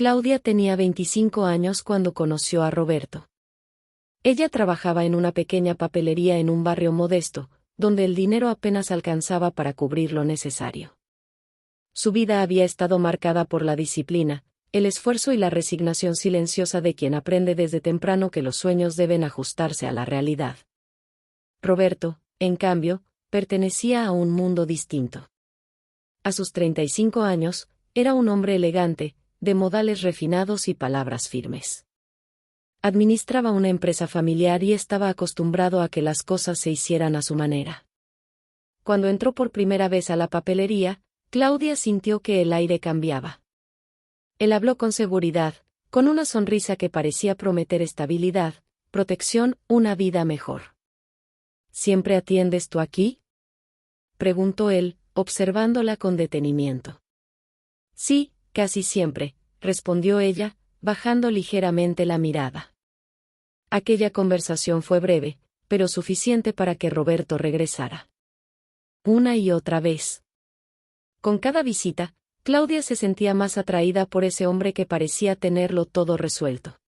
Claudia tenía 25 años cuando conoció a Roberto. Ella trabajaba en una pequeña papelería en un barrio modesto, donde el dinero apenas alcanzaba para cubrir lo necesario. Su vida había estado marcada por la disciplina, el esfuerzo y la resignación silenciosa de quien aprende desde temprano que los sueños deben ajustarse a la realidad. Roberto, en cambio, pertenecía a un mundo distinto. A sus 35 años, era un hombre elegante, de modales refinados y palabras firmes. Administraba una empresa familiar y estaba acostumbrado a que las cosas se hicieran a su manera. Cuando entró por primera vez a la papelería, Claudia sintió que el aire cambiaba. Él habló con seguridad, con una sonrisa que parecía prometer estabilidad, protección, una vida mejor. ¿Siempre atiendes tú aquí?, preguntó él, observándola con detenimiento. Sí, casi siempre, respondió ella, bajando ligeramente la mirada. Aquella conversación fue breve, pero suficiente para que Roberto regresara. Una y otra vez. Con cada visita, Claudia se sentía más atraída por ese hombre que parecía tenerlo todo resuelto.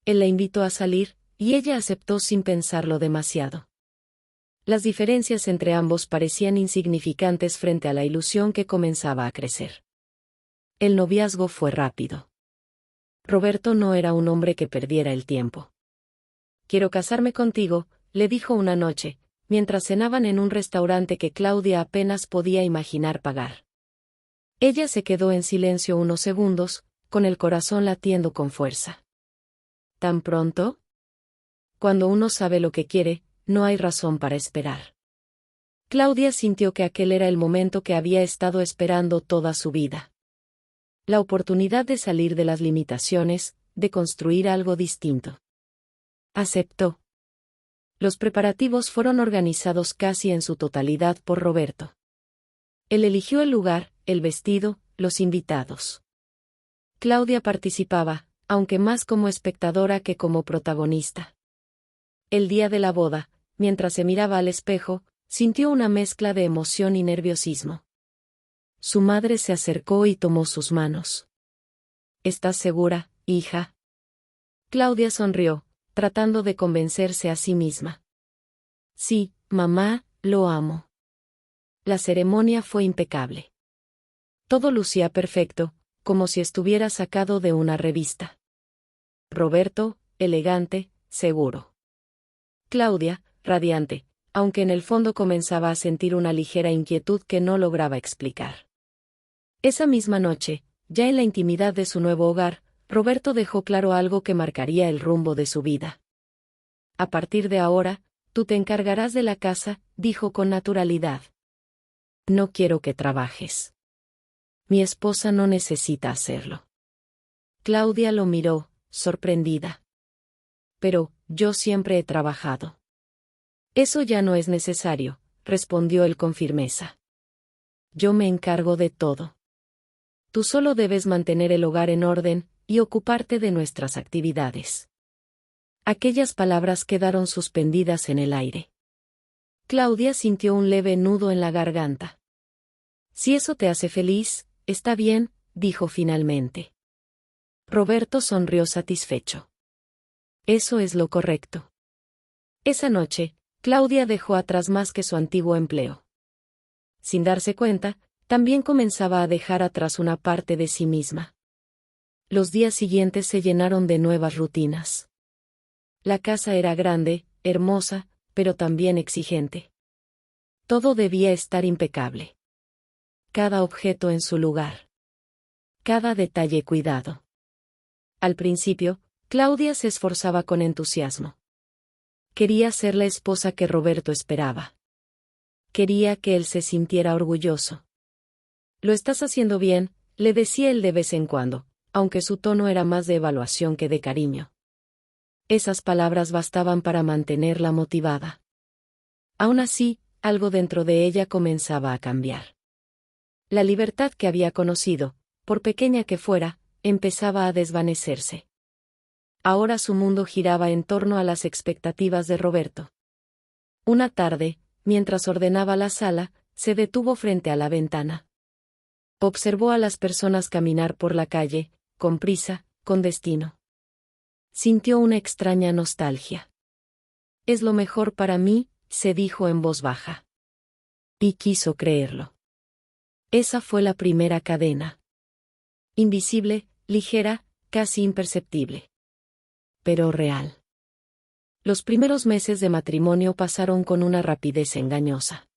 Él la invitó a salir, y ella aceptó sin pensarlo demasiado. Las diferencias entre ambos parecían insignificantes frente a la ilusión que comenzaba a crecer. El noviazgo fue rápido. Roberto no era un hombre que perdiera el tiempo. «Quiero casarme contigo», le dijo una noche, mientras cenaban en un restaurante que Claudia apenas podía imaginar pagar. Ella se quedó en silencio unos segundos, con el corazón latiendo con fuerza. ¿Tan pronto? Cuando uno sabe lo que quiere, no hay razón para esperar. Claudia sintió que aquel era el momento que había estado esperando toda su vida. La oportunidad de salir de las limitaciones, de construir algo distinto. Aceptó. Los preparativos fueron organizados casi en su totalidad por Roberto. Él eligió el lugar, el vestido, los invitados. Claudia participaba, aunque más como espectadora que como protagonista. El día de la boda, mientras se miraba al espejo, sintió una mezcla de emoción y nerviosismo. Su madre se acercó y tomó sus manos. ¿Estás segura, hija? Claudia sonrió, tratando de convencerse a sí misma. Sí, mamá, lo amo. La ceremonia fue impecable. Todo lucía perfecto, como si estuviera sacado de una revista. Roberto, elegante, seguro. Claudia, radiante, aunque en el fondo comenzaba a sentir una ligera inquietud que no lograba explicar. Esa misma noche, ya en la intimidad de su nuevo hogar, Roberto dejó claro algo que marcaría el rumbo de su vida. A partir de ahora, tú te encargarás de la casa, dijo con naturalidad. No quiero que trabajes. Mi esposa no necesita hacerlo. Claudia lo miró, sorprendida. Pero, yo siempre he trabajado. Eso ya no es necesario, respondió él con firmeza. Yo me encargo de todo. Tú solo debes mantener el hogar en orden, y ocuparte de nuestras actividades. Aquellas palabras quedaron suspendidas en el aire. Claudia sintió un leve nudo en la garganta. Si eso te hace feliz, está bien, dijo finalmente. Roberto sonrió satisfecho. Eso es lo correcto. Esa noche, Claudia dejó atrás más que su antiguo empleo. Sin darse cuenta, también comenzaba a dejar atrás una parte de sí misma. Los días siguientes se llenaron de nuevas rutinas. La casa era grande, hermosa, pero también exigente. Todo debía estar impecable. Cada objeto en su lugar. Cada detalle cuidado. Al principio, Claudia se esforzaba con entusiasmo. Quería ser la esposa que Roberto esperaba. Quería que él se sintiera orgulloso. Lo estás haciendo bien, le decía él de vez en cuando, aunque su tono era más de evaluación que de cariño. Esas palabras bastaban para mantenerla motivada. Aún así, algo dentro de ella comenzaba a cambiar. La libertad que había conocido, por pequeña que fuera, empezaba a desvanecerse. Ahora su mundo giraba en torno a las expectativas de Roberto. Una tarde, mientras ordenaba la sala, se detuvo frente a la ventana. Observó a las personas caminar por la calle, con prisa, con destino. Sintió una extraña nostalgia. Es lo mejor para mí, se dijo en voz baja. Y quiso creerlo. Esa fue la primera cadena. Invisible, ligera, casi imperceptible. Pero real. Los primeros meses de matrimonio pasaron con una rapidez engañosa.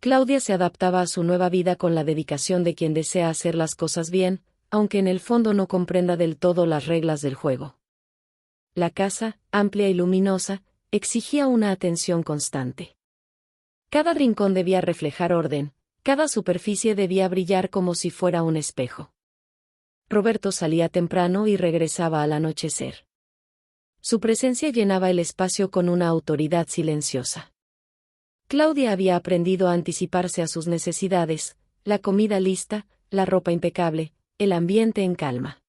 Claudia se adaptaba a su nueva vida con la dedicación de quien desea hacer las cosas bien, aunque en el fondo no comprenda del todo las reglas del juego. La casa, amplia y luminosa, exigía una atención constante. Cada rincón debía reflejar orden, cada superficie debía brillar como si fuera un espejo. Roberto salía temprano y regresaba al anochecer. Su presencia llenaba el espacio con una autoridad silenciosa. Claudia había aprendido a anticiparse a sus necesidades, la comida lista, la ropa impecable, el ambiente en calma.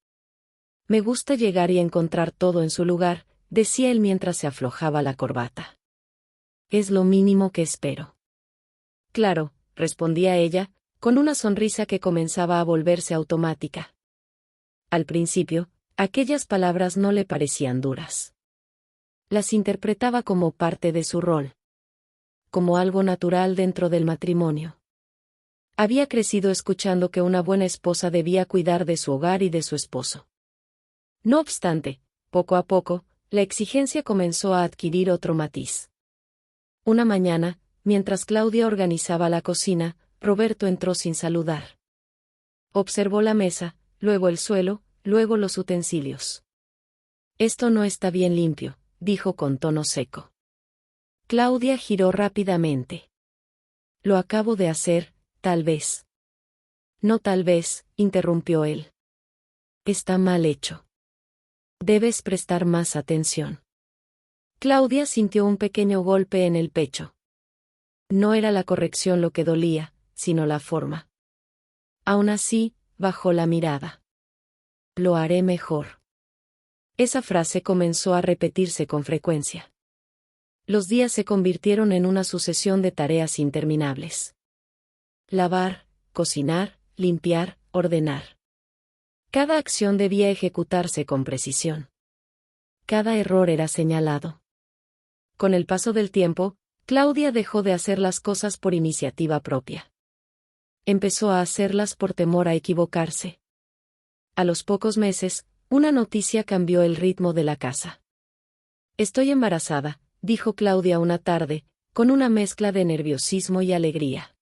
Me gusta llegar y encontrar todo en su lugar, decía él mientras se aflojaba la corbata. Es lo mínimo que espero. Claro, respondía ella, con una sonrisa que comenzaba a volverse automática. Al principio, aquellas palabras no le parecían duras. Las interpretaba como parte de su rol. Como algo natural dentro del matrimonio. Había crecido escuchando que una buena esposa debía cuidar de su hogar y de su esposo. No obstante, poco a poco, la exigencia comenzó a adquirir otro matiz. Una mañana, mientras Claudia organizaba la cocina, Roberto entró sin saludar. Observó la mesa, luego el suelo, luego los utensilios. Esto no está bien limpio, dijo con tono seco. Claudia giró rápidamente. Lo acabo de hacer, tal vez. No tal vez, interrumpió él. Está mal hecho. Debes prestar más atención. Claudia sintió un pequeño golpe en el pecho. No era la corrección lo que dolía, sino la forma. Aún así, bajó la mirada. Lo haré mejor. Esa frase comenzó a repetirse con frecuencia. Los días se convirtieron en una sucesión de tareas interminables. Lavar, cocinar, limpiar, ordenar. Cada acción debía ejecutarse con precisión. Cada error era señalado. Con el paso del tiempo, Claudia dejó de hacer las cosas por iniciativa propia. Empezó a hacerlas por temor a equivocarse. A los pocos meses, una noticia cambió el ritmo de la casa. Estoy embarazada, dijo Claudia una tarde, con una mezcla de nerviosismo y alegría.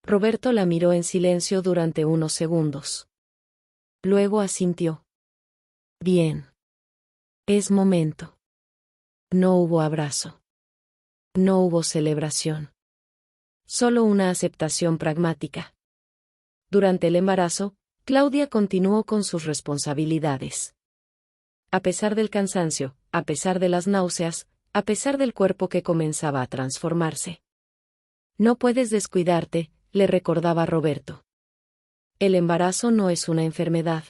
Roberto la miró en silencio durante unos segundos. Luego asintió. Bien. Es momento. No hubo abrazo. No hubo celebración. Solo una aceptación pragmática. Durante el embarazo, Claudia continuó con sus responsabilidades. A pesar del cansancio, a pesar de las náuseas, a pesar del cuerpo que comenzaba a transformarse. No puedes descuidarte, le recordaba Roberto. El embarazo no es una enfermedad.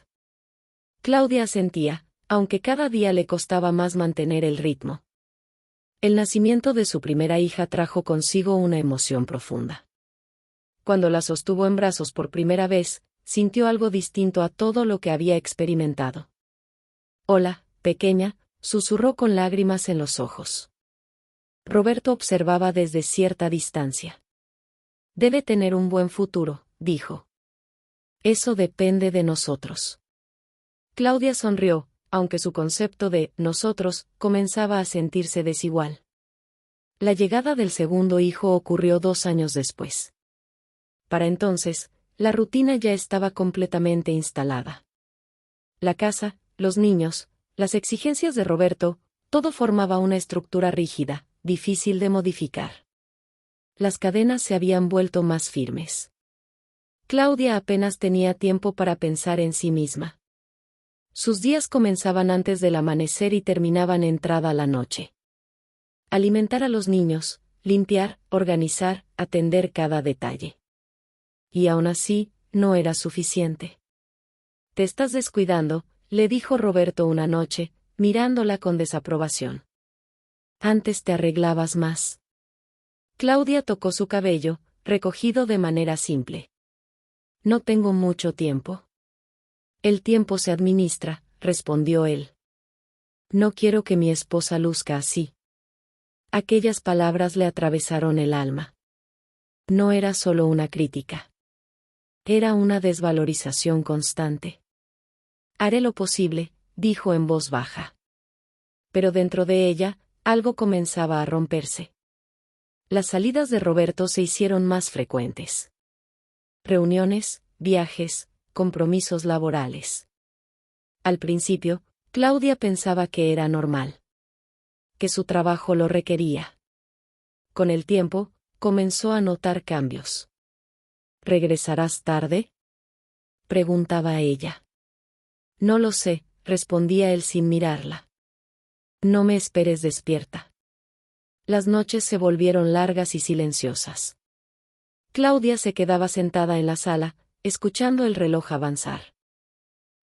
Claudia asentía, aunque cada día le costaba más mantener el ritmo. El nacimiento de su primera hija trajo consigo una emoción profunda. Cuando la sostuvo en brazos por primera vez, sintió algo distinto a todo lo que había experimentado. Hola, pequeña, susurró con lágrimas en los ojos. Roberto observaba desde cierta distancia. Debe tener un buen futuro, dijo. Eso depende de nosotros. Claudia sonrió, aunque su concepto de nosotros comenzaba a sentirse desigual. La llegada del segundo hijo ocurrió 2 años después. Para entonces, la rutina ya estaba completamente instalada. La casa, los niños, las exigencias de Roberto, todo formaba una estructura rígida, difícil de modificar. Las cadenas se habían vuelto más firmes. Claudia apenas tenía tiempo para pensar en sí misma. Sus días comenzaban antes del amanecer y terminaban entrada la noche. Alimentar a los niños, limpiar, organizar, atender cada detalle. Y aún así, no era suficiente. Te estás descuidando, le dijo Roberto una noche, mirándola con desaprobación. Antes te arreglabas más. Claudia tocó su cabello, recogido de manera simple. No tengo mucho tiempo. El tiempo se administra, respondió él. No quiero que mi esposa luzca así. Aquellas palabras le atravesaron el alma. No era solo una crítica. Era una desvalorización constante. Haré lo posible, dijo en voz baja. Pero dentro de ella, algo comenzaba a romperse. Las salidas de Roberto se hicieron más frecuentes. Reuniones, viajes, compromisos laborales. Al principio, Claudia pensaba que era normal. Que su trabajo lo requería. Con el tiempo, comenzó a notar cambios. ¿Regresarás tarde?, preguntaba ella. No lo sé, respondía él sin mirarla. No me esperes despierta. Las noches se volvieron largas y silenciosas. Claudia se quedaba sentada en la sala, escuchando el reloj avanzar.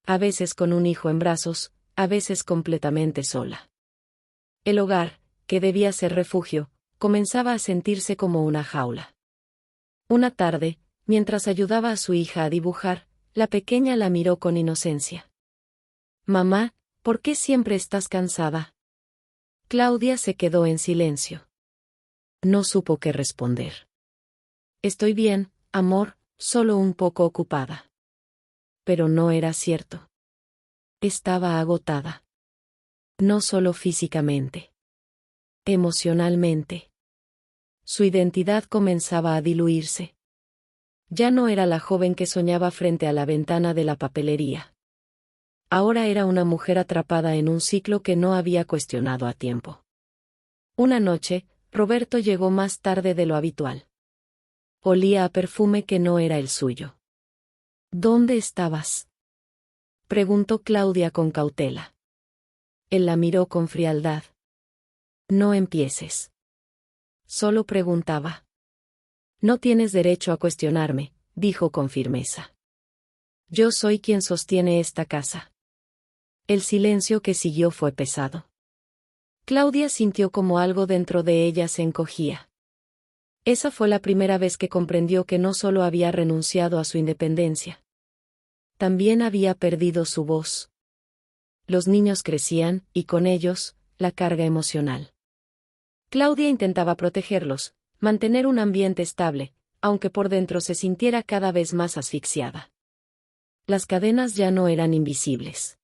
A veces con un hijo en brazos, a veces completamente sola. El hogar, que debía ser refugio, comenzaba a sentirse como una jaula. Una tarde, mientras ayudaba a su hija a dibujar, la pequeña la miró con inocencia. Mamá, ¿por qué siempre estás cansada? Claudia se quedó en silencio. No supo qué responder. Estoy bien, amor, solo un poco ocupada. Pero no era cierto. Estaba agotada. No solo físicamente. Emocionalmente. Su identidad comenzaba a diluirse. Ya no era la joven que soñaba frente a la ventana de la papelería. Ahora era una mujer atrapada en un ciclo que no había cuestionado a tiempo. Una noche, Roberto llegó más tarde de lo habitual. Olía a perfume que no era el suyo. ¿Dónde estabas?, preguntó Claudia con cautela. Él la miró con frialdad. No empieces. Solo preguntaba. No tienes derecho a cuestionarme, dijo con firmeza. Yo soy quien sostiene esta casa. El silencio que siguió fue pesado. Claudia sintió como algo dentro de ella se encogía. Esa fue la primera vez que comprendió que no solo había renunciado a su independencia. También había perdido su voz. Los niños crecían, y con ellos, la carga emocional. Claudia intentaba protegerlos, mantener un ambiente estable, aunque por dentro se sintiera cada vez más asfixiada. Las cadenas ya no eran invisibles.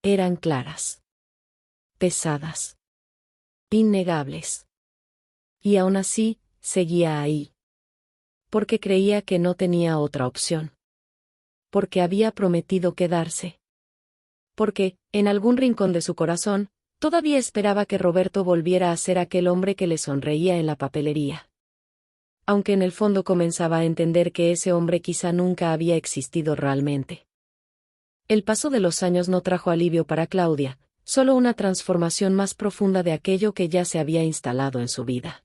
Eran claras. Pesadas. Innegables. Y aún así, seguía ahí. Porque creía que no tenía otra opción. Porque había prometido quedarse. Porque, en algún rincón de su corazón, todavía esperaba que Roberto volviera a ser aquel hombre que le sonreía en la papelería. Aunque en el fondo comenzaba a entender que ese hombre quizá nunca había existido realmente. El paso de los años no trajo alivio para Claudia, solo una transformación más profunda de aquello que ya se había instalado en su vida.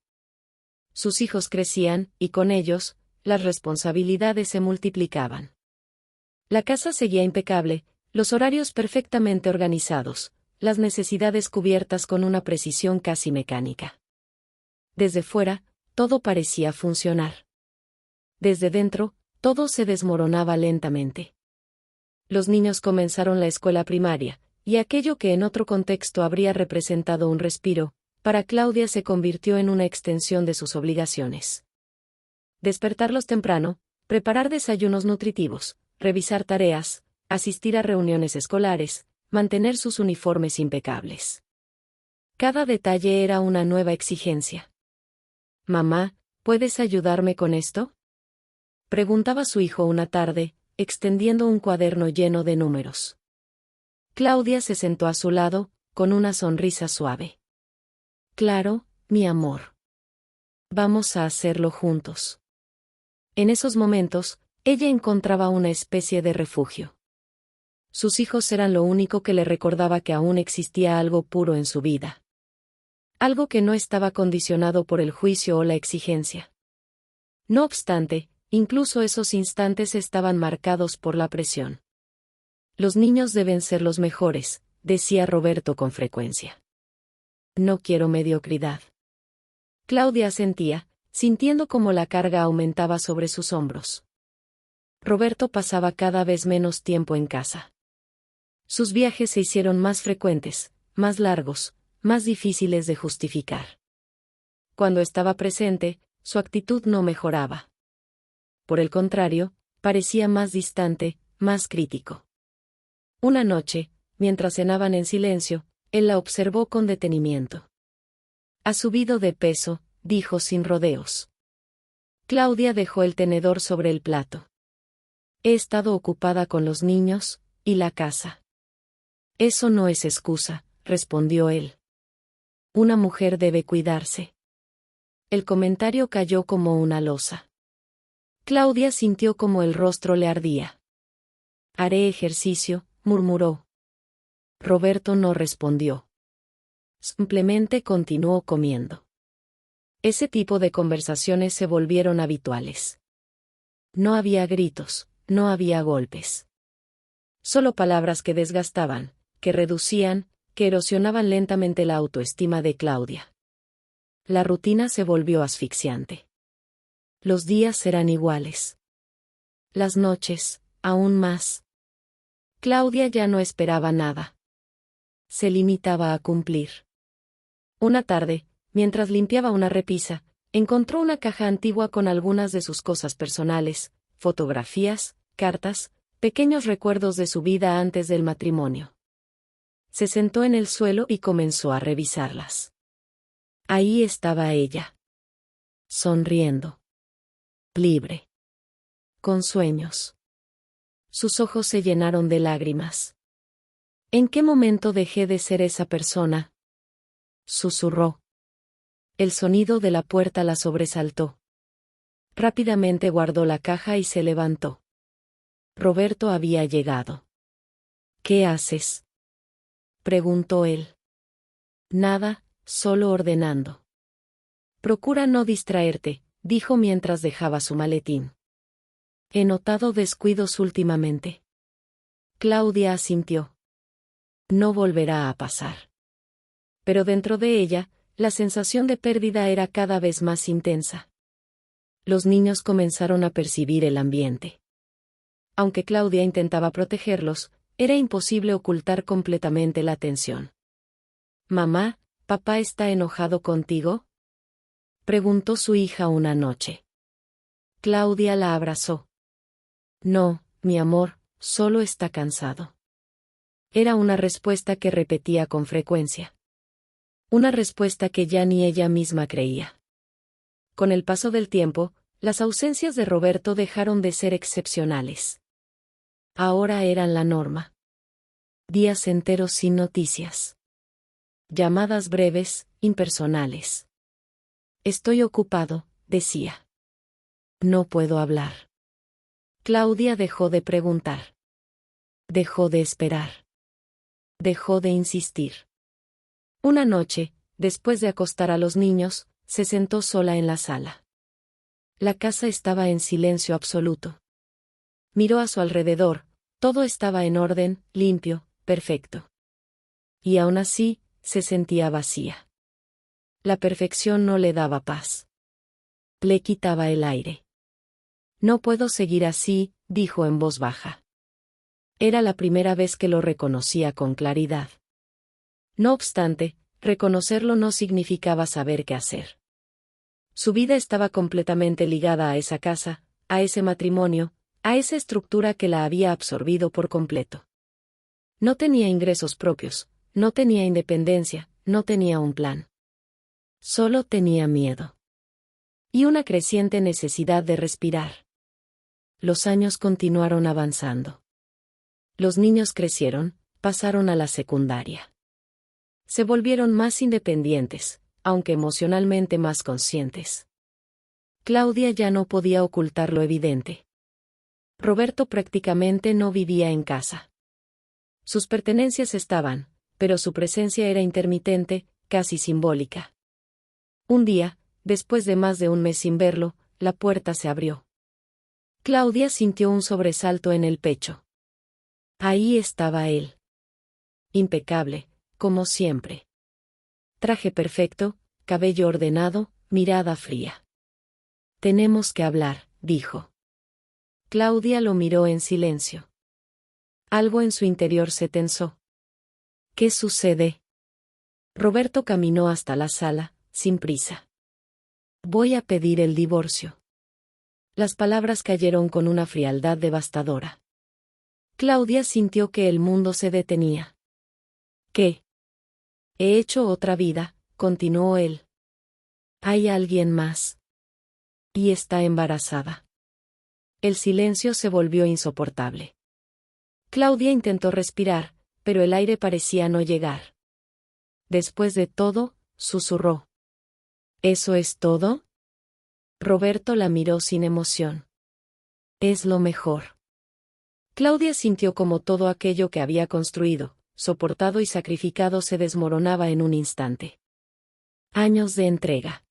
Sus hijos crecían, y con ellos, las responsabilidades se multiplicaban. La casa seguía impecable, los horarios perfectamente organizados, las necesidades cubiertas con una precisión casi mecánica. Desde fuera, todo parecía funcionar. Desde dentro, todo se desmoronaba lentamente. Los niños comenzaron la escuela primaria, y aquello que en otro contexto habría representado un respiro, para Claudia se convirtió en una extensión de sus obligaciones. Despertarlos temprano, preparar desayunos nutritivos, revisar tareas, asistir a reuniones escolares, mantener sus uniformes impecables. Cada detalle era una nueva exigencia. «Mamá, ¿puedes ayudarme con esto?», preguntaba su hijo una tarde, extendiendo un cuaderno lleno de números. Claudia se sentó a su lado, con una sonrisa suave. «Claro, mi amor. Vamos a hacerlo juntos». En esos momentos, ella encontraba una especie de refugio. Sus hijos eran lo único que le recordaba que aún existía algo puro en su vida. Algo que no estaba condicionado por el juicio o la exigencia. No obstante, incluso esos instantes estaban marcados por la presión. Los niños deben ser los mejores, decía Roberto con frecuencia. No quiero mediocridad. Claudia asentía, sintiendo cómo la carga aumentaba sobre sus hombros. Roberto pasaba cada vez menos tiempo en casa. Sus viajes se hicieron más frecuentes, más largos, más difíciles de justificar. Cuando estaba presente, su actitud no mejoraba. Por el contrario, parecía más distante, más crítico. Una noche, mientras cenaban en silencio, él la observó con detenimiento. «Ha subido de peso», dijo sin rodeos. Claudia dejó el tenedor sobre el plato. «He estado ocupada con los niños y la casa». «Eso no es excusa», respondió él. «Una mujer debe cuidarse». El comentario cayó como una losa. Claudia sintió como el rostro le ardía. «Haré ejercicio», murmuró. Roberto no respondió. Simplemente continuó comiendo. Ese tipo de conversaciones se volvieron habituales. No había gritos, no había golpes. Solo palabras que desgastaban, que reducían, que erosionaban lentamente la autoestima de Claudia. La rutina se volvió asfixiante. Los días eran iguales. Las noches, aún más. Claudia ya no esperaba nada. Se limitaba a cumplir. Una tarde, mientras limpiaba una repisa, encontró una caja antigua con algunas de sus cosas personales, fotografías, cartas, pequeños recuerdos de su vida antes del matrimonio. Se sentó en el suelo y comenzó a revisarlas. Ahí estaba ella. Sonriendo. Libre. Con sueños. Sus ojos se llenaron de lágrimas. ¿En qué momento dejé de ser esa persona?, susurró. El sonido de la puerta la sobresaltó. Rápidamente guardó la caja y se levantó. Roberto había llegado. «¿Qué haces?», preguntó él. «Nada, solo ordenando». «Procura no distraerte», dijo mientras dejaba su maletín. «He notado descuidos últimamente». Claudia asintió. No volverá a pasar. Pero dentro de ella, la sensación de pérdida era cada vez más intensa. Los niños comenzaron a percibir el ambiente. Aunque Claudia intentaba protegerlos, era imposible ocultar completamente la tensión. «Mamá, ¿papá está enojado contigo?», preguntó su hija una noche. Claudia la abrazó. «No, mi amor, solo está cansado». Era una respuesta que repetía con frecuencia. Una respuesta que ya ni ella misma creía. Con el paso del tiempo, las ausencias de Roberto dejaron de ser excepcionales. Ahora eran la norma. Días enteros sin noticias. Llamadas breves, impersonales. «Estoy ocupado», decía. «No puedo hablar». Claudia dejó de preguntar. Dejó de esperar. Dejó de insistir. Una noche, después de acostar a los niños, se sentó sola en la sala. La casa estaba en silencio absoluto. Miró a su alrededor, todo estaba en orden, limpio, perfecto. Y aún así, se sentía vacía. La perfección no le daba paz. Le quitaba el aire. «No puedo seguir así», dijo en voz baja. Era la primera vez que lo reconocía con claridad. No obstante, reconocerlo no significaba saber qué hacer. Su vida estaba completamente ligada a esa casa, a ese matrimonio, a esa estructura que la había absorbido por completo. No tenía ingresos propios, no tenía independencia, no tenía un plan. Solo tenía miedo. Y una creciente necesidad de respirar. Los años continuaron avanzando. Los niños crecieron, pasaron a la secundaria. Se volvieron más independientes, aunque emocionalmente más conscientes. Claudia ya no podía ocultar lo evidente. Roberto prácticamente no vivía en casa. Sus pertenencias estaban, pero su presencia era intermitente, casi simbólica. Un día, después de más de un mes sin verlo, la puerta se abrió. Claudia sintió un sobresalto en el pecho. Ahí estaba él. Impecable, como siempre. Traje perfecto, cabello ordenado, mirada fría. «Tenemos que hablar», dijo. Claudia lo miró en silencio. Algo en su interior se tensó. ¿Qué sucede? Roberto caminó hasta la sala, sin prisa. Voy a pedir el divorcio. Las palabras cayeron con una frialdad devastadora. Claudia sintió que el mundo se detenía. ¿Qué? He hecho otra vida, continuó él. Hay alguien más. Y está embarazada. El silencio se volvió insoportable. Claudia intentó respirar, pero el aire parecía no llegar. Después de todo, susurró. ¿Eso es todo? Roberto la miró sin emoción. Es lo mejor. Claudia sintió como todo aquello que había construido, soportado y sacrificado se desmoronaba en un instante. Años de entrega.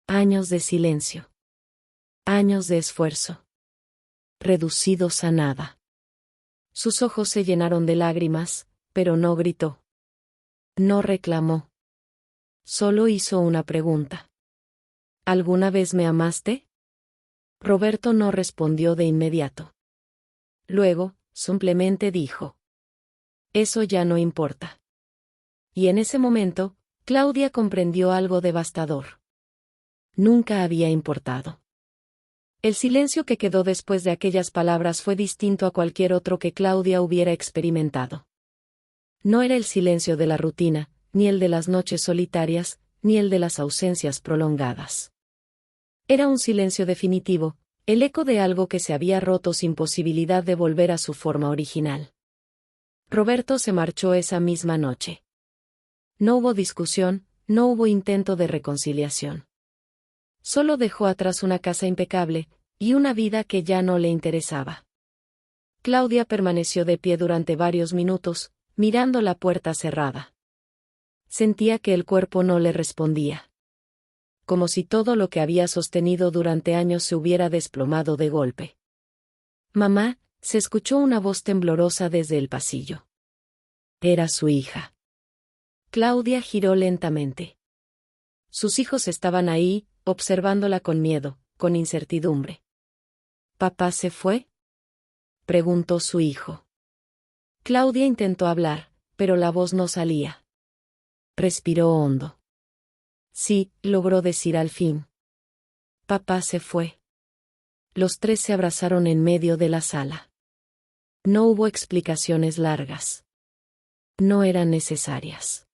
Años de silencio. Años de esfuerzo. Reducidos a nada. Sus ojos se llenaron de lágrimas, pero no gritó. No reclamó. Solo hizo una pregunta. ¿Alguna vez me amaste? Roberto no respondió de inmediato. Luego, simplemente dijo. Eso ya no importa. Y en ese momento, Claudia comprendió algo devastador. Nunca había importado. El silencio que quedó después de aquellas palabras fue distinto a cualquier otro que Claudia hubiera experimentado. No era el silencio de la rutina, ni el de las noches solitarias, ni el de las ausencias prolongadas. Era un silencio definitivo, el eco de algo que se había roto sin posibilidad de volver a su forma original. Roberto se marchó esa misma noche. No hubo discusión, no hubo intento de reconciliación. Solo dejó atrás una casa impecable, y una vida que ya no le interesaba. Claudia permaneció de pie durante varios minutos, mirando la puerta cerrada. Sentía que el cuerpo no le respondía. Como si todo lo que había sostenido durante años se hubiera desplomado de golpe. Mamá, se escuchó una voz temblorosa desde el pasillo. Era su hija. Claudia giró lentamente. Sus hijos estaban ahí, observándola con miedo, con incertidumbre. ¿Papá se fue? Preguntó su hijo. Claudia intentó hablar, pero la voz no salía. Respiró hondo. Sí, logró decir al fin. Papá se fue. Los tres se abrazaron en medio de la sala. No hubo explicaciones largas. No eran necesarias.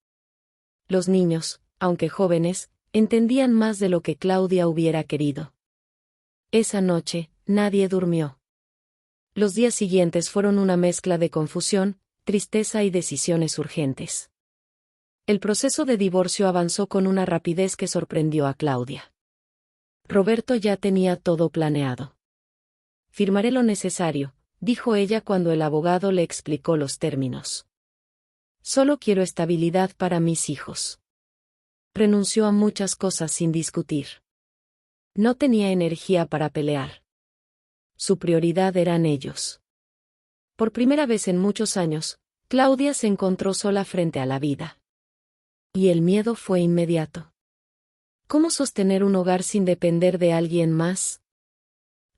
Los niños, aunque jóvenes, entendían más de lo que Claudia hubiera querido. Esa noche, nadie durmió. Los días siguientes fueron una mezcla de confusión, tristeza y decisiones urgentes. El proceso de divorcio avanzó con una rapidez que sorprendió a Claudia. Roberto ya tenía todo planeado. Firmaré lo necesario, dijo ella cuando el abogado le explicó los términos. Solo quiero estabilidad para mis hijos. Renunció a muchas cosas sin discutir. No tenía energía para pelear. Su prioridad eran ellos. Por primera vez en muchos años, Claudia se encontró sola frente a la vida. Y el miedo fue inmediato. ¿Cómo sostener un hogar sin depender de alguien más?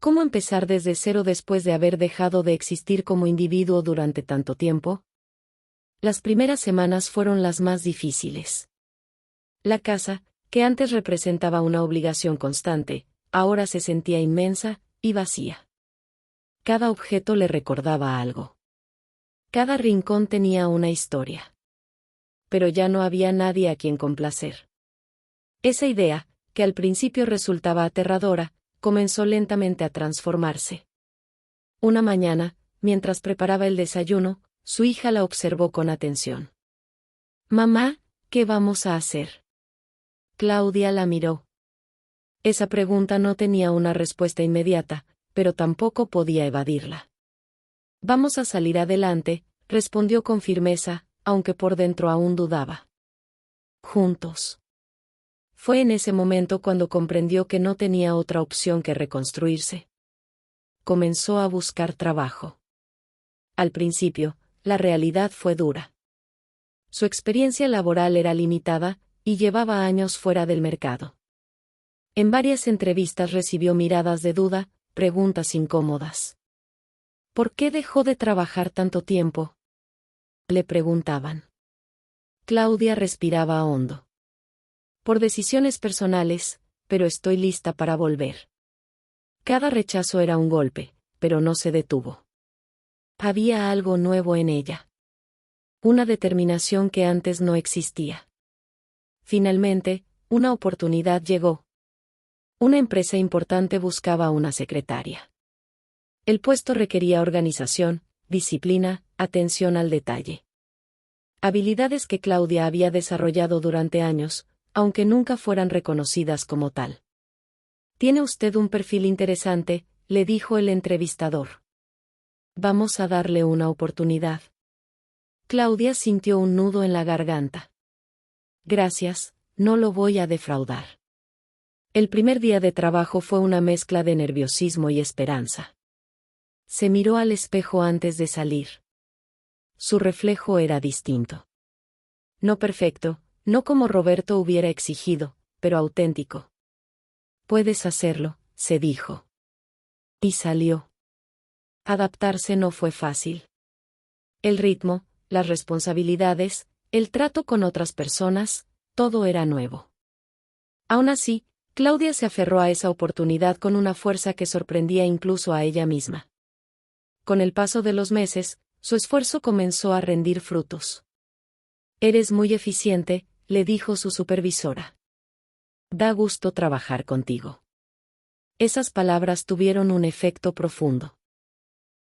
¿Cómo empezar desde cero después de haber dejado de existir como individuo durante tanto tiempo? Las primeras semanas fueron las más difíciles. La casa, que antes representaba una obligación constante, ahora se sentía inmensa y vacía. Cada objeto le recordaba algo. Cada rincón tenía una historia. Pero ya no había nadie a quien complacer. Esa idea, que al principio resultaba aterradora, comenzó lentamente a transformarse. Una mañana, mientras preparaba el desayuno, su hija la observó con atención. Mamá, ¿qué vamos a hacer? Claudia la miró. Esa pregunta no tenía una respuesta inmediata, pero tampoco podía evadirla. Vamos a salir adelante, respondió con firmeza, aunque por dentro aún dudaba. Juntos. Fue en ese momento cuando comprendió que no tenía otra opción que reconstruirse. Comenzó a buscar trabajo. Al principio, la realidad fue dura. Su experiencia laboral era limitada, y llevaba años fuera del mercado. En varias entrevistas recibió miradas de duda, preguntas incómodas. ¿Por qué dejó de trabajar tanto tiempo?, le preguntaban. Claudia respiraba hondo. Por decisiones personales, pero estoy lista para volver. Cada rechazo era un golpe, pero no se detuvo. Había algo nuevo en ella. Una determinación que antes no existía. Finalmente, una oportunidad llegó. Una empresa importante buscaba una secretaria. El puesto requería organización, disciplina, atención al detalle. Habilidades que Claudia había desarrollado durante años, aunque nunca fueran reconocidas como tal. «Tiene usted un perfil interesante», le dijo el entrevistador. «Vamos a darle una oportunidad». Claudia sintió un nudo en la garganta. «Gracias, no lo voy a defraudar». El primer día de trabajo fue una mezcla de nerviosismo y esperanza. Se miró al espejo antes de salir. Su reflejo era distinto. No perfecto, no como Roberto hubiera exigido, pero auténtico. «Puedes hacerlo», se dijo. Y salió. Adaptarse no fue fácil. El ritmo, las responsabilidades, el trato con otras personas, todo era nuevo. Aún así, Claudia se aferró a esa oportunidad con una fuerza que sorprendía incluso a ella misma. Con el paso de los meses, su esfuerzo comenzó a rendir frutos. «Eres muy eficiente», le dijo su supervisora. «Da gusto trabajar contigo». Esas palabras tuvieron un efecto profundo.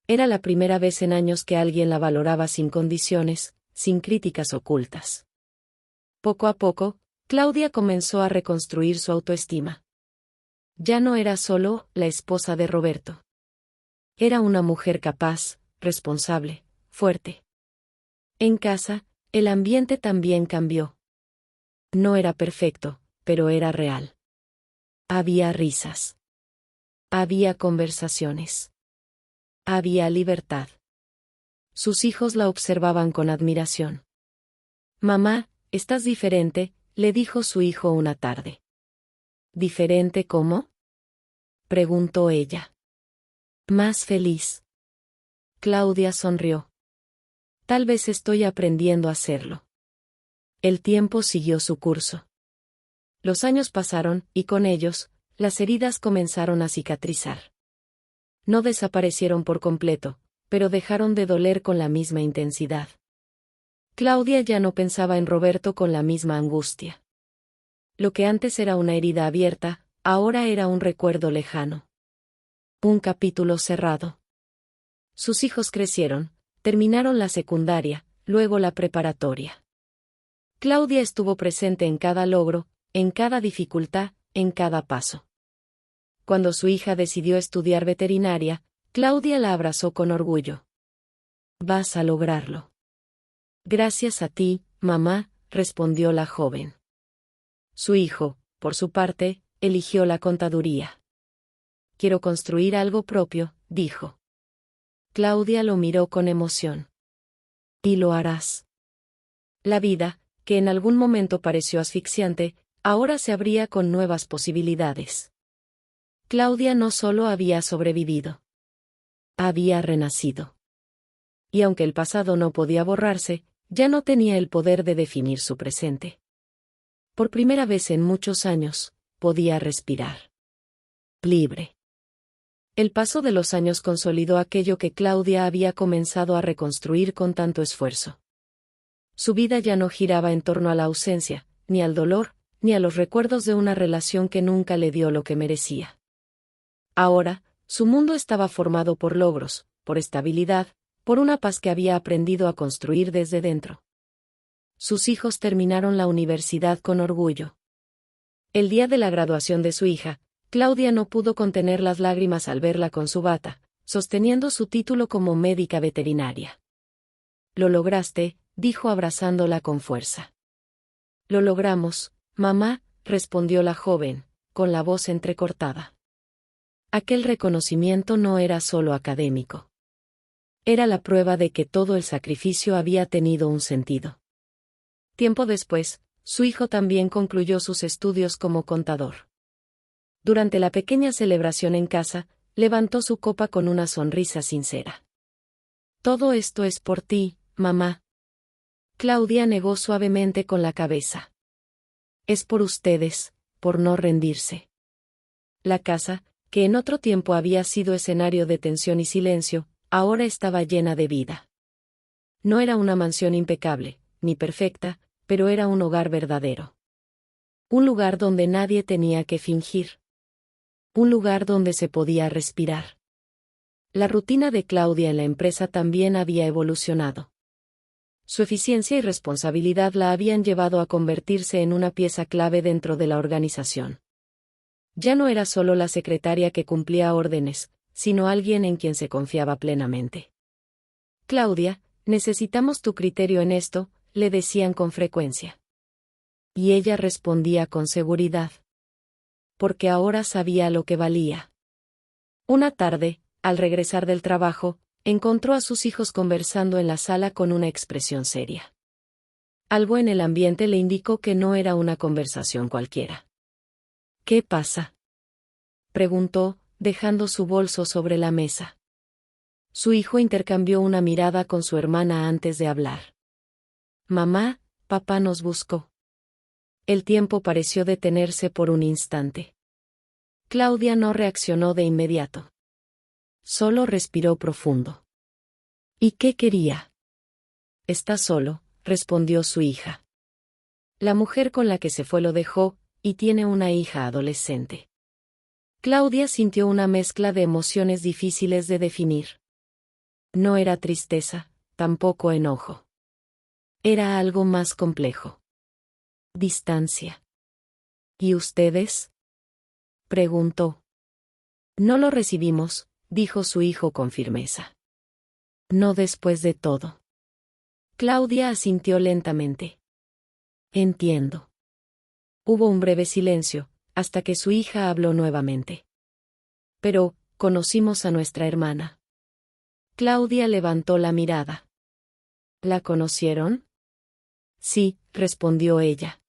Era la primera vez en años que alguien la valoraba sin condiciones, sin críticas ocultas. Poco a poco, Claudia comenzó a reconstruir su autoestima. Ya no era solo la esposa de Roberto. Era una mujer capaz, responsable, fuerte. En casa, el ambiente también cambió. No era perfecto, pero era real. Había risas. Había conversaciones. Había libertad. Sus hijos la observaban con admiración. «Mamá, estás diferente», le dijo su hijo una tarde. «¿Diferente cómo?», preguntó ella. «Más feliz». Claudia sonrió. «Tal vez estoy aprendiendo a hacerlo». El tiempo siguió su curso. Los años pasaron, y con ellos, las heridas comenzaron a cicatrizar. No desaparecieron por completo, pero dejaron de doler con la misma intensidad. Claudia ya no pensaba en Roberto con la misma angustia. Lo que antes era una herida abierta, ahora era un recuerdo lejano. Un capítulo cerrado. Sus hijos crecieron, terminaron la secundaria, luego la preparatoria. Claudia estuvo presente en cada logro, en cada dificultad, en cada paso. Cuando su hija decidió estudiar veterinaria, Claudia la abrazó con orgullo. «Vas a lograrlo». «Gracias a ti, mamá», respondió la joven. Su hijo, por su parte, eligió la contaduría. «Quiero construir algo propio», dijo. Claudia lo miró con emoción. «Y lo harás». La vida, que en algún momento pareció asfixiante, ahora se abría con nuevas posibilidades. Claudia no solo había sobrevivido. Había renacido. Y aunque el pasado no podía borrarse, ya no tenía el poder de definir su presente. Por primera vez en muchos años, podía respirar. Libre. El paso de los años consolidó aquello que Claudia había comenzado a reconstruir con tanto esfuerzo. Su vida ya no giraba en torno a la ausencia, ni al dolor, ni a los recuerdos de una relación que nunca le dio lo que merecía. Ahora, su mundo estaba formado por logros, por estabilidad, por una paz que había aprendido a construir desde dentro. Sus hijos terminaron la universidad con orgullo. El día de la graduación de su hija, Claudia no pudo contener las lágrimas al verla con su bata, sosteniendo su título como médica veterinaria. «Lo lograste», dijo abrazándola con fuerza. «Lo logramos, mamá», respondió la joven, con la voz entrecortada. Aquel reconocimiento no era solo académico. Era la prueba de que todo el sacrificio había tenido un sentido. Tiempo después, su hijo también concluyó sus estudios como contador. Durante la pequeña celebración en casa, levantó su copa con una sonrisa sincera. Todo esto es por ti, mamá. Claudia negó suavemente con la cabeza. Es por ustedes, por no rendirse. La casa, que en otro tiempo había sido escenario de tensión y silencio, ahora estaba llena de vida. No era una mansión impecable, ni perfecta, pero era un hogar verdadero. Un lugar donde nadie tenía que fingir. Un lugar donde se podía respirar. La rutina de Claudia en la empresa también había evolucionado. Su eficiencia y responsabilidad la habían llevado a convertirse en una pieza clave dentro de la organización. Ya no era solo la secretaria que cumplía órdenes, sino alguien en quien se confiaba plenamente. Claudia, necesitamos tu criterio en esto, le decían con frecuencia. Y ella respondía con seguridad. Porque ahora sabía lo que valía. Una tarde, al regresar del trabajo, encontró a sus hijos conversando en la sala con una expresión seria. Algo en el ambiente le indicó que no era una conversación cualquiera. ¿Qué pasa?, preguntó, dejando su bolso sobre la mesa. Su hijo intercambió una mirada con su hermana antes de hablar. Mamá, papá nos buscó. El tiempo pareció detenerse por un instante. Claudia no reaccionó de inmediato. Solo respiró profundo. ¿Y qué quería? Está solo, respondió su hija. La mujer con la que se fue lo dejó, y tiene una hija adolescente. Claudia sintió una mezcla de emociones difíciles de definir. No era tristeza, tampoco enojo. Era algo más complejo. Distancia. ¿Y ustedes?, preguntó. No lo recibimos, dijo su hijo con firmeza. No después de todo. Claudia asintió lentamente. Entiendo. Hubo un breve silencio, hasta que su hija habló nuevamente. Pero, conocimos a nuestra hermana. Claudia levantó la mirada. ¿La conocieron? Sí, respondió ella.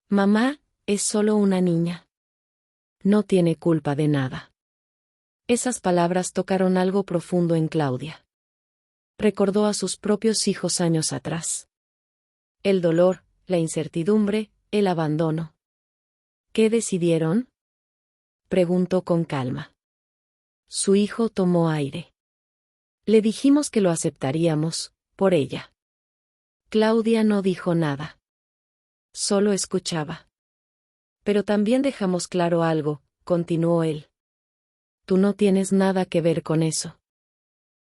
Mamá, es solo una niña. No tiene culpa de nada. Esas palabras tocaron algo profundo en Claudia. Recordó a sus propios hijos años atrás. El dolor, la incertidumbre, el abandono. ¿Qué decidieron?, preguntó con calma. Su hijo tomó aire. Le dijimos que lo aceptaríamos, por ella. Claudia no dijo nada. Solo escuchaba. Pero también dejamos claro algo, continuó él. Tú no tienes nada que ver con eso.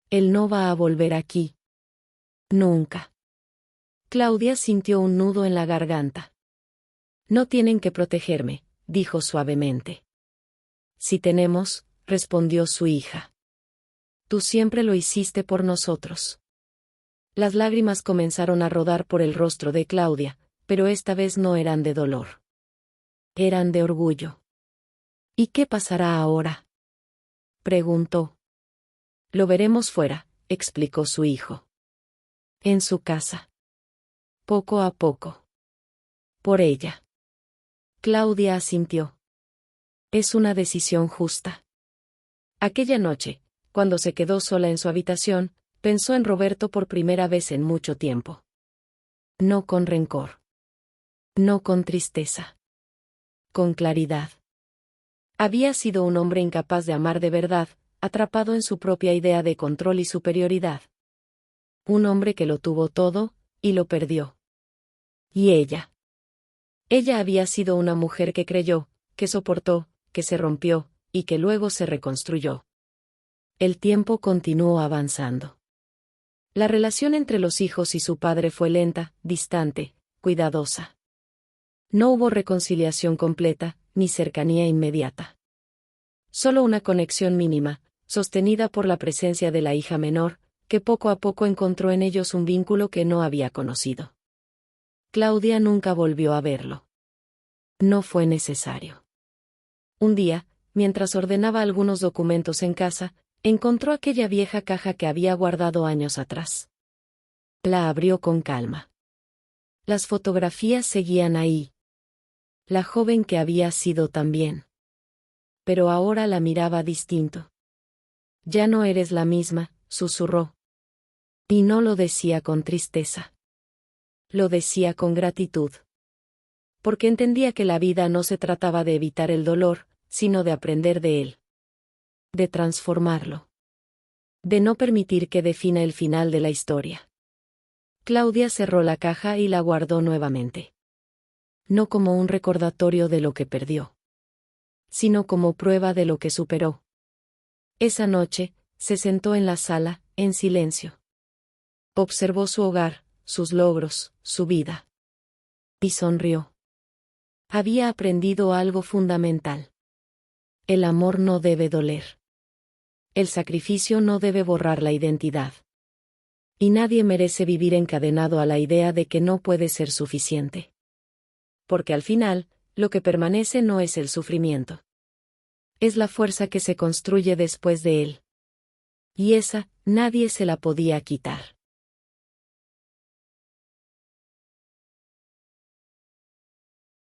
Él no va a volver aquí. Nunca. Claudia sintió un nudo en la garganta. No tienen que protegerme, dijo suavemente. Sí tenemos, respondió su hija. Tú siempre lo hiciste por nosotros. Las lágrimas comenzaron a rodar por el rostro de Claudia, pero esta vez no eran de dolor. Eran de orgullo. ¿Y qué pasará ahora?, preguntó. Lo veremos fuera, explicó su hijo. En su casa. Poco a poco. Por ella. Claudia asintió. Es una decisión justa. Aquella noche, cuando se quedó sola en su habitación, pensó en Roberto por primera vez en mucho tiempo. No con rencor. No con tristeza. Con claridad. Había sido un hombre incapaz de amar de verdad, atrapado en su propia idea de control y superioridad. Un hombre que lo tuvo todo, y lo perdió. Y ella. Ella había sido una mujer que creyó, que soportó, que se rompió, y que luego se reconstruyó. El tiempo continuó avanzando. La relación entre los hijos y su padre fue lenta, distante, cuidadosa. No hubo reconciliación completa, ni cercanía inmediata. Solo una conexión mínima, sostenida por la presencia de la hija menor, que poco a poco encontró en ellos un vínculo que no había conocido. Claudia nunca volvió a verlo. No fue necesario. Un día, mientras ordenaba algunos documentos en casa, encontró aquella vieja caja que había guardado años atrás. La abrió con calma. Las fotografías seguían ahí. La joven que había sido también. Pero ahora la miraba distinto. Ya no eres la misma, susurró. Y no lo decía con tristeza. Lo decía con gratitud. Porque entendía que la vida no se trataba de evitar el dolor, sino de aprender de él. De transformarlo. De no permitir que defina el final de la historia. Claudia cerró la caja y la guardó nuevamente. No como un recordatorio de lo que perdió, sino como prueba de lo que superó. Esa noche, se sentó en la sala, en silencio. Observó su hogar, sus logros, su vida. Y sonrió. Había aprendido algo fundamental. El amor no debe doler. El sacrificio no debe borrar la identidad. Y nadie merece vivir encadenado a la idea de que no puede ser suficiente. Porque al final, lo que permanece no es el sufrimiento. Es la fuerza que se construye después de él. Y esa, nadie se la podía quitar.